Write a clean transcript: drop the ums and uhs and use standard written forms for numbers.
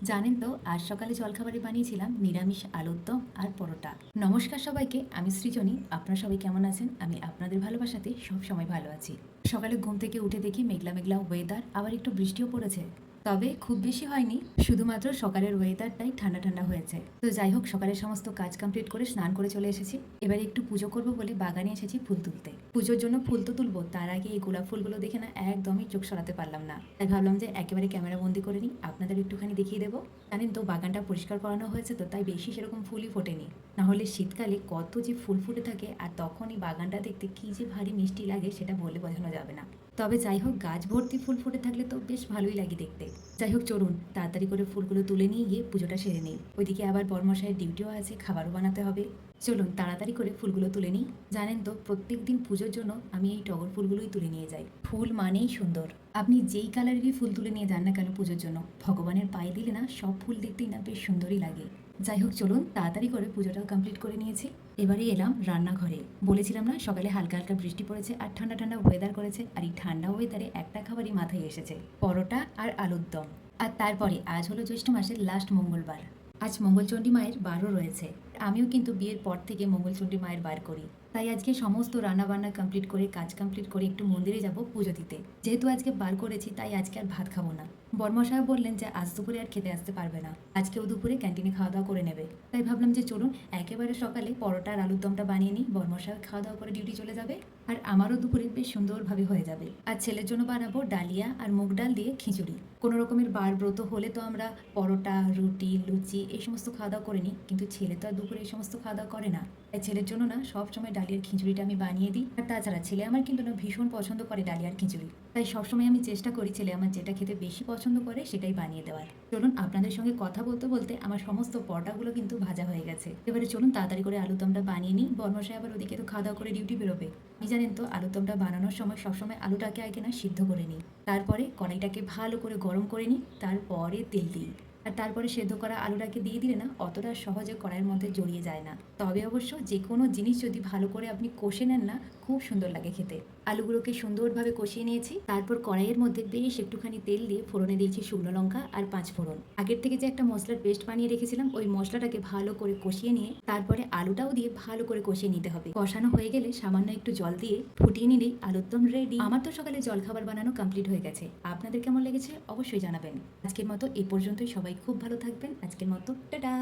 জানেন তো আজ সকালে জলখাবারে বানিয়েছিলাম নিরামিষ আলুর দম আর পরোটা। নমস্কার সবাইকে, আমি সৃজনী। আপনারা সবাই কেমন আছেন? আমি আপনাদের ভালোবাসাতে সব সময় ভালো আছি। সকালে ঘুম থেকে উঠে দেখি মেঘলা মেঘলা ওয়েদার, আবার একটু বৃষ্টিও পড়েছে। তবে খুব বেশি হয়নি, শুধুমাত্র সকালের ওয়েদারটাই ঠান্ডা ঠান্ডা হয়েছে। তো যাই হোক, সকালের সমস্ত কাজ কমপ্লিট করে স্নান করে চলে এসেছি। এবারে একটু পুজো করবো বলে বাগানে এসেছি ফুল তুলতে। পুজোর জন্য ফুল তো তুলবো, তার আগে এই গোলাপ ফুলগুলো দেখে না একদমই চোখ সরাতে পারলাম না। তাই ভাবলাম যে একেবারে ক্যামেরা বন্দি করে নিই, আপনাদের একটুখানি দেখিয়ে দেবো। জানেন তো বাগানটা পরিষ্কার করানো হয়েছে, তো তাই বেশি সেরকম ফুলই ফোটেনি। না হলে শীতকালে কত যে ফুল ফুটে থাকে, আর তখন এই বাগানটা দেখতে কি যে ভারী মিষ্টি লাগে সেটা বলে বোঝানো যাবে না। তবে যাই হোক, গাছ ভর্তি ফুল ফুটে থাকলে তো বেশ ভালোই লাগে দেখতে। যাই হোক, চলুন তাড়াতাড়ি করে ফুলগুলো তুলে নিয়ে গিয়ে পুজোটা সেরে নিই। ওইদিকে আবার বরমশাইয়ের ডিউটিও আছে, খাবারও বানাতে হবে। চলুন তাড়াতাড়ি করে ফুলগুলো তুলে নিই। জানেন তো প্রত্যেক দিন পুজোর জন্য আমি এই টগর ফুলগুলোই তুলে নিয়ে যাই। ফুল মানেই সুন্দর। আপনি যেই কালারেরই ফুল তুলে নিয়ে যান না কেন পুজোর জন্য, ভগবানের পায়ে দিলে না সব ফুল দেখতেই না বেশ সুন্দরই লাগে। যাই হোক, চলুন তাড়াতাড়ি করে পুজোটাও কমপ্লিট করে নিয়েছি। এবারে এলাম রান্নাঘরে। বলেছিলাম না সকালে হালকা হালকা বৃষ্টি পড়েছে আর ঠান্ডা ঠান্ডা ওয়েদার করেছে, আর এই ঠান্ডা ওয়েদারে একটা খাবারই মাথায় এসেছে, পরোটা আর আলুর দম। আর তারপরে আজ হলো জ্যৈষ্ঠ মাসের লাস্ট মঙ্গলবার। আজ মঙ্গলচণ্ডী মায়ের বারও রয়েছে। আমিও কিন্তু বিয়ের পর থেকে মঙ্গলচণ্ডী মায়ের বার করি। তাই আজকে সমস্ত রান্নাবান্না কমপ্লিট করে, কাজ কমপ্লিট করে একটু মন্দিরে যাব পুজো দিতে। যেহেতু আজকে বার করেছি তাই আজকে আর ভাত খাবো না। বর্মশাই বললেন যে আজ দুপুরে আর খেতে আসতে পারবে না, আজকেও দুপুরে ক্যান্টিনে খাওয়া দাওয়া করে নেবে। তাই ভাবলাম যে চলুন একেবারে সকালে পরোটা আর আলুর দমটা বানিয়ে নিই, বর্মশাই খাওয়া দাওয়া করে ডিউটি চলে যাবে, আর আমারও দুপুরে বেশ সুন্দরভাবে হয়ে যাবে। আর ছেলের জন্য বানাবো ডালিয়া আর মুগ ডাল দিয়ে খিচুড়ি। কোনো রকমের বার ব্রত হলে তো আমরা পরোটা, রুটি, লুচি এই সমস্ত খাওয়া দাওয়া করে নিই, কিন্তু ছেলে তো আর দুপুরে এই সমস্ত খাওয়া দাওয়া করে না। তাই ছেলের জন্য না সব সময় ডালিয়ার খিচুড়িটা আমি বানিয়ে দিই। আর তাছাড়া ছেলে আমার কিন্তু না ভীষণ পছন্দ করে ডালিয়ার খিচুড়ি। তাই সবসময় আমি চেষ্টা করি ছেলে আমার যেটা খেতে বেশি পছন্দ করে সেটাই বানিয়ে দেওয়ার। চলুন আপনাদের সঙ্গে কথা বলতে বলতে আমার সমস্ত পরোটাগুলো কিন্তু ভাজা হয়ে গেছে। এবারে চলুন তাড়াতাড়ি করে আলুর দমটা বানিয়ে নিই, বর্মশাই আবার ওদিকে তো খাওয়া দাওয়া করে ডিউটি বেরোবে। আপনি জানেন তো আলুর দমটা বানানোর সময় সবসময় আলুটাকে আগে না সিদ্ধ করে নিই, তারপরে কড়াইটাকে ভালো করে গরম করে নিই, তারপরে তেল দিই। আর তারপরে সেদ্ধ করা আলুটাকে দিয়ে দিলে না অতটা সহজে কড়াইয়ের মধ্যে জড়িয়ে যায় না। তবে অবশ্য যে কোনো জিনিস যদি ভালো করে আপনি কষে নেন না, খুব সুন্দর লাগে খেতে। আলুগুলোকে সুন্দরভাবে কষিয়ে নিয়েছি, তারপর কড়াইয়ের মধ্যে বেশ একটুখানি তেল দিয়ে ফোড়নে দিয়েছি শুকনো লঙ্কা আর 5 ফোড়ন। আগের থেকে যে একটা মশলার পেস্ট বানিয়ে রেখেছিলাম, ওই মশলাটাকে ভালো করে কষিয়ে নিয়ে তারপরে আলুটাও দিয়ে ভালো করে কষিয়ে নিতে হবে। কষানো হয়ে গেলে সামান্য একটু জল দিয়ে ফুটিয়ে নিলেই আলুর দম রেডি। আমার তো সকালে জলখাবার বানানো কমপ্লিট হয়ে গেছে। আপনাদের কেমন লেগেছে অবশ্যই জানাবেন। আজকের মতো এই পর্যন্তই। সবাই খুব ভালো থাকবেন। আজকের মতো টাটা।